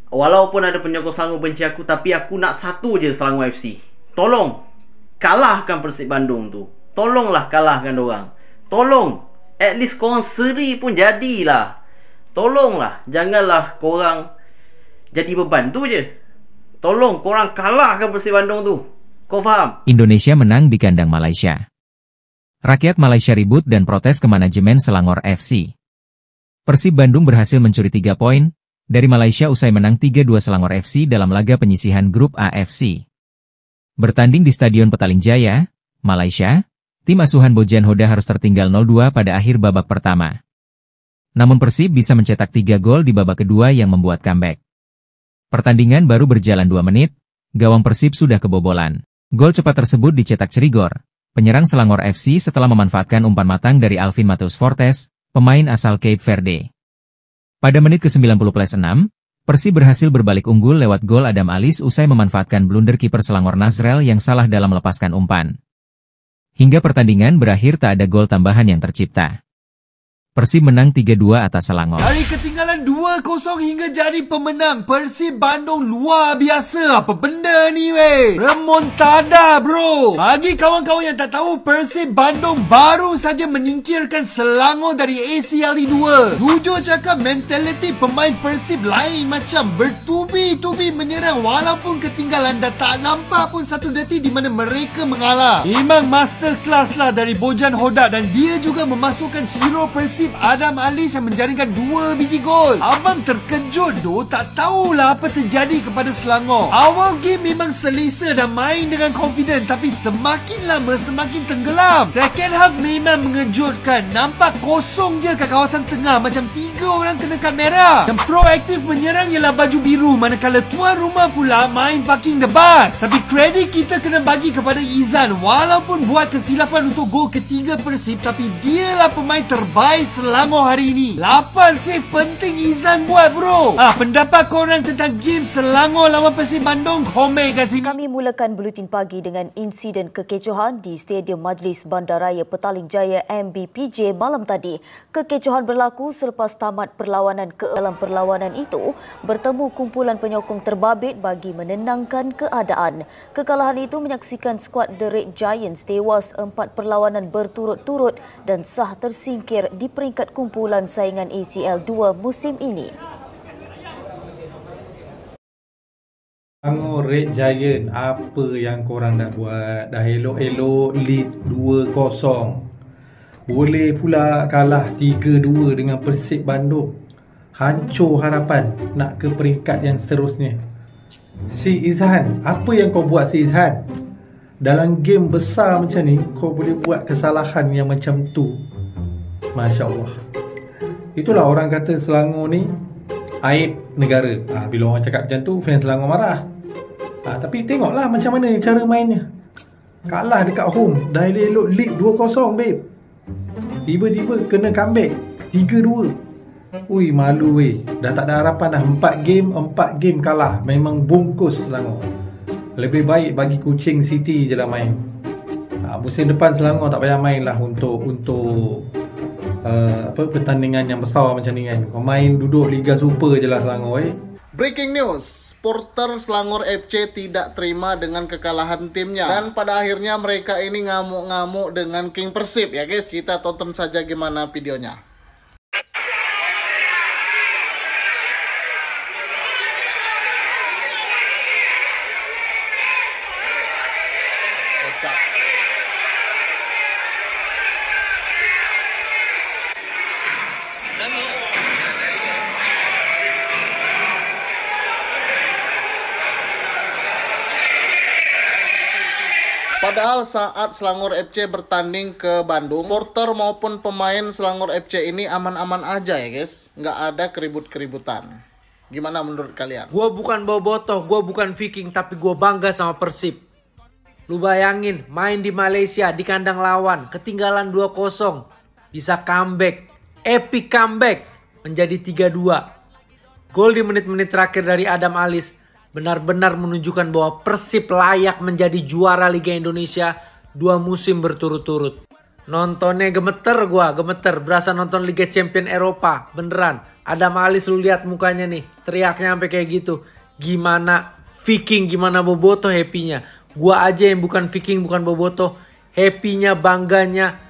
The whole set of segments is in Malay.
Walaupun ada penyokong Selangor benci aku, tapi aku nak satu je Selangor FC. Tolong kalahkan Persib Bandung tu. Tolonglah kalahkan dorang. Tolong, at least korang seri pun jadilah. Tolonglah, janganlah korang jadi beban tu je. Tolong korang kalahkan Persib Bandung tu. Kau faham? Indonesia menang di kandang Malaysia. Rakyat Malaysia ribut dan protes ke manajemen Selangor FC. Persib Bandung berhasil mencuri 3 poin dari Malaysia usai menang 3-2 Selangor FC dalam laga penyisihan grup AFC. Bertanding di Stadion Petaling Jaya, Malaysia, tim asuhan Bojan Hoda harus tertinggal 0-2 pada akhir babak pertama. Namun Persib bisa mencetak 3 gol di babak kedua yang membuat comeback. Pertandingan baru berjalan 2 menit, gawang Persib sudah kebobolan. Gol cepat tersebut dicetak Cerigor, penyerang Selangor FC setelah memanfaatkan umpan matang dari Alvin Mateus Fortes, pemain asal Cape Verde. Pada menit ke-90+6, Persib berhasil berbalik unggul lewat gol Adam Alis usai memanfaatkan blunder kiper Selangor Nazrel yang salah dalam melepaskan umpan. Hingga pertandingan berakhir tak ada gol tambahan yang tercipta. Persib menang 3-2 atas Selangor. Dari ketinggalan 2-0 hingga jadi pemenang, Persib Bandung luar biasa. Apa benda ni weh? Remontada bro. Bagi kawan-kawan yang tak tahu, Persib Bandung baru saja menyingkirkan Selangor dari ACL 2. Jujur cakap, mentaliti pemain Persib lain macam bertubi-tubi menyerang walaupun ketinggalan dan tak nampak pun satu detik di mana mereka mengalah. Memang masterclass lah dari Bojan Hoda dan dia juga memasukkan hero Persib Adam Alis yang menjaringkan 2 biji gol. Abang terkejut doh, tak tahulah apa terjadi kepada Selangor. Awal game memang selesa dan main dengan confident, tapi semakin lama semakin tenggelam. Second half memang mengejutkan. Nampak kosong je kat kawasan tengah, macam 3 orang kena kad merah. Yang proaktif menyerang ialah baju biru, manakala tuan rumah pula main parking the bus. Tapi kredit kita kena bagi kepada Izan. Walaupun buat kesilapan untuk gol ketiga Persib, tapi dialah pemain terbaik Selangor hari ini. 8 save penting Izan buat bro. Pendapat korang tentang game Selangor lawan Persib Bandung, komen kat sini. Kami mulakan buletin pagi dengan insiden kekecohan di Stadium Majlis Bandaraya Petaling Jaya MBPJ malam tadi. Kekecohan berlaku selepas tamat perlawanan. Dalam perlawanan itu, bertemu kumpulan penyokong terbabit bagi menenangkan keadaan. Kekalahan itu menyaksikan skuad The Red Giants tewas 4 perlawanan berturut-turut dan sah tersingkir di peringkat kumpulan saingan ACL 2 musim ini. Selangor Red Giant, apa yang korang nak buat? Dah elok-elok lead 2-0. Boleh pula kalah 3-2 dengan Persib Bandung. Hancur harapan nak ke peringkat yang seterusnya. Si Izhan, apa yang kau buat si Izhan? Dalam game besar macam ni, kau boleh buat kesalahan yang macam tu. Masya Allah. Itulah orang kata Selangor ni aib negara. Bila orang cakap macam tu, fans Selangor marah. Tapi tengoklah macam mana cara mainnya. Kalah dekat home, dah elok lead 2-0 babe. Tiba-tiba kena comeback 3-2. Ui, malu weh. Dah tak ada harapan dah. 4 game kalah. Memang bungkus Selangor. Lebih baik bagi Kuching City je lah main. Musim depan Selangor tak payah main lah untuk pertandingan yang besar macam ni kan. Kau main duduk Liga Super je lah Selangor Breaking news, supporter Selangor FC tidak terima dengan kekalahan timnya. Dan pada akhirnya mereka ini ngamuk-ngamuk dengan King Persib ya guys. Kita tonton saja gimana videonya. Padahal saat Selangor FC bertanding ke Bandung, supporter maupun pemain Selangor FC ini aman-aman aja ya guys. Nggak ada keribut-keributan. Gimana menurut kalian? Gua bukan bobotoh, gua bukan Viking, tapi gua bangga sama Persib. Lu bayangin, main di Malaysia, di kandang lawan, ketinggalan 2-0. Bisa comeback, epic comeback, menjadi 3-2. Gol di menit-menit terakhir dari Adam Alis benar-benar menunjukkan bahwa Persib layak menjadi juara Liga Indonesia 2 musim berturut-turut. Nontonnya gemeter gua, gemeter. Berasa nonton Liga Champion Eropa, beneran. Adam Alis lu lihat mukanya nih, teriaknya sampai kayak gitu. Gimana Viking, gimana Boboto happy-nya. Gua aja yang bukan Viking, bukan Boboto, happy-nya, bangganya,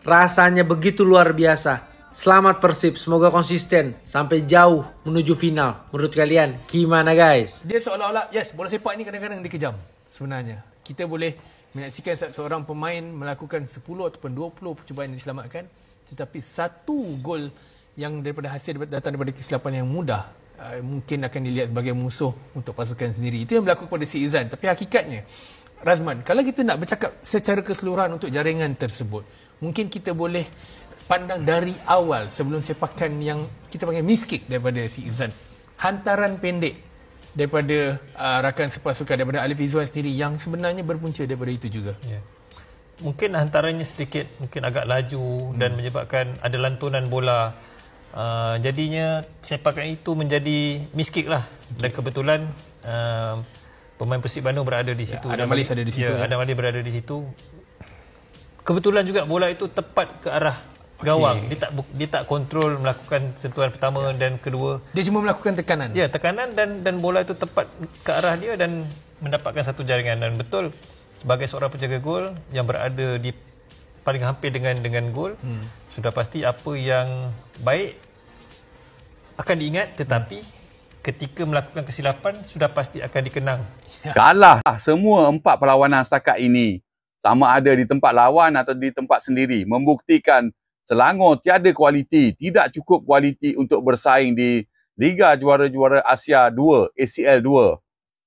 rasanya begitu luar biasa. Selamat Persib, semoga konsisten sampai jauh menuju final. Menurut kalian gimana guys? Dia seolah-olah, yes, bola sepak ni kadang-kadang dikejam sebenarnya. Kita boleh menyaksikan seorang pemain melakukan 10 ataupun 20 percubaan yang diselamatkan, tetapi satu gol yang daripada hasil datang daripada kesilapan yang mudah mungkin akan dilihat sebagai musuh untuk pasukan sendiri. Itu yang berlaku kepada si Izan. Tapi hakikatnya, Razman, kalau kita nak bercakap secara keseluruhan untuk jaringan tersebut, mungkin kita boleh pandang dari awal sebelum sepakan yang kita panggil miskick daripada si Izan. Hantaran pendek daripada rakan sepasukan, daripada Alif Izzuan sendiri yang sebenarnya berpunca daripada itu juga. Yeah. Mungkin hantarannya sedikit mungkin agak laju dan menyebabkan ada lantunan bola. Jadinya sepakan itu menjadi miskick lah. Dan kebetulan pemain Persib Bandung berada di situ. Adam Alis ada di situ. Adam Alis berada di situ. Kebetulan juga bola itu tepat ke arah gawang. Dia tak kontrol melakukan sentuhan pertama dan kedua. Dia cuma melakukan tekanan. Ya, tekanan dan bola itu tepat ke arah dia dan mendapatkan satu jaringan. Dan betul, sebagai seorang penjaga gol yang berada di paling hampir dengan gol, sudah pasti apa yang baik akan diingat, tetapi ketika melakukan kesilapan sudah pasti akan dikenang. Kalah semua 4 perlawanan setakat ini, sama ada di tempat lawan atau di tempat sendiri, membuktikan Selangor tiada kualiti, tidak cukup kualiti untuk bersaing di Liga Juara-Juara Asia 2, ACL 2.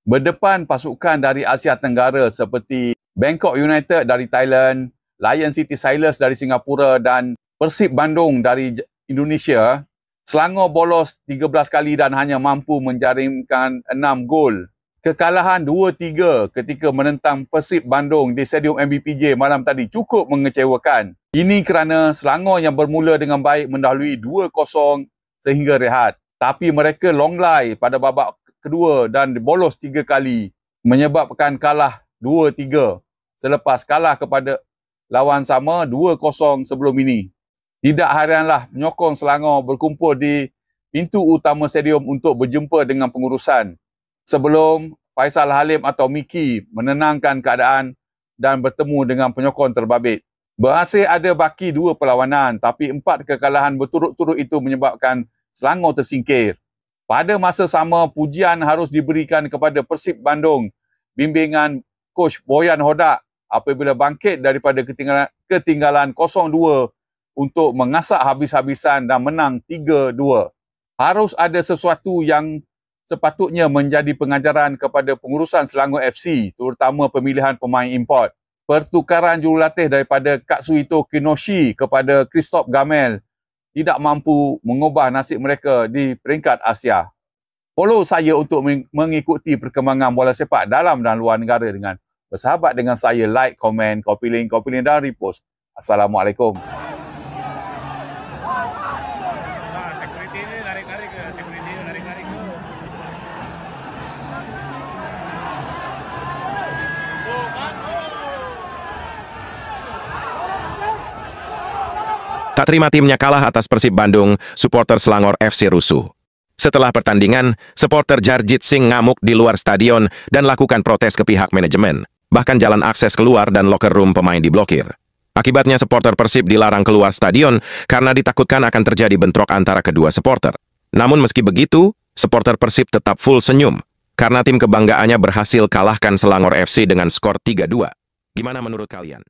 Berdepan pasukan dari Asia Tenggara seperti Bangkok United dari Thailand, Lion City Sailors dari Singapura dan Persib Bandung dari Indonesia, Selangor bolos 13 kali dan hanya mampu menjaringkan 6 gol. Kekalahan 2-3 ketika menentang Persib Bandung di Stadium MBPJ malam tadi cukup mengecewakan. Ini kerana Selangor yang bermula dengan baik mendahului 2-0 sehingga rehat. Tapi mereka longlai pada babak kedua dan bolos 3 kali, menyebabkan kalah 2-3 selepas kalah kepada lawan sama 2-0 sebelum ini. Tidak harianlah penyokong Selangor berkumpul di pintu utama stadium untuk berjumpa dengan pengurusan sebelum Faisal Halim atau Miki menenangkan keadaan dan bertemu dengan penyokong terbabit. Berhasil ada baki 2 perlawanan, tapi 4 kekalahan berturut-turut itu menyebabkan Selangor tersingkir. Pada masa sama, pujian harus diberikan kepada Persib Bandung, bimbingan Coach Boyan Hodak apabila bangkit daripada ketinggalan 0-2 untuk mengasak habis-habisan dan menang 3-2. Harus ada sesuatu yang sepatutnya menjadi pengajaran kepada pengurusan Selangor FC, terutama pemilihan pemain import. Pertukaran jurulatih daripada Katsuhito Kinoshi kepada Christophe Gamel tidak mampu mengubah nasib mereka di peringkat Asia. Follow saya untuk mengikuti perkembangan bola sepak dalam dan luar negara dengan bersahabat dengan saya, like, komen, copy link dan repost. Assalamualaikum. Tak terima timnya kalah atas Persib Bandung, supporter Selangor FC rusuh. Setelah pertandingan, supporter Jarjit Singh ngamuk di luar stadion dan lakukan protes ke pihak manajemen. Bahkan jalan akses keluar dan locker room pemain diblokir. Akibatnya supporter Persib dilarang keluar stadion karena ditakutkan akan terjadi bentrok antara kedua supporter. Namun meski begitu, supporter Persib tetap full senyum karena tim kebanggaannya berhasil kalahkan Selangor FC dengan skor 3-2. Gimana menurut kalian?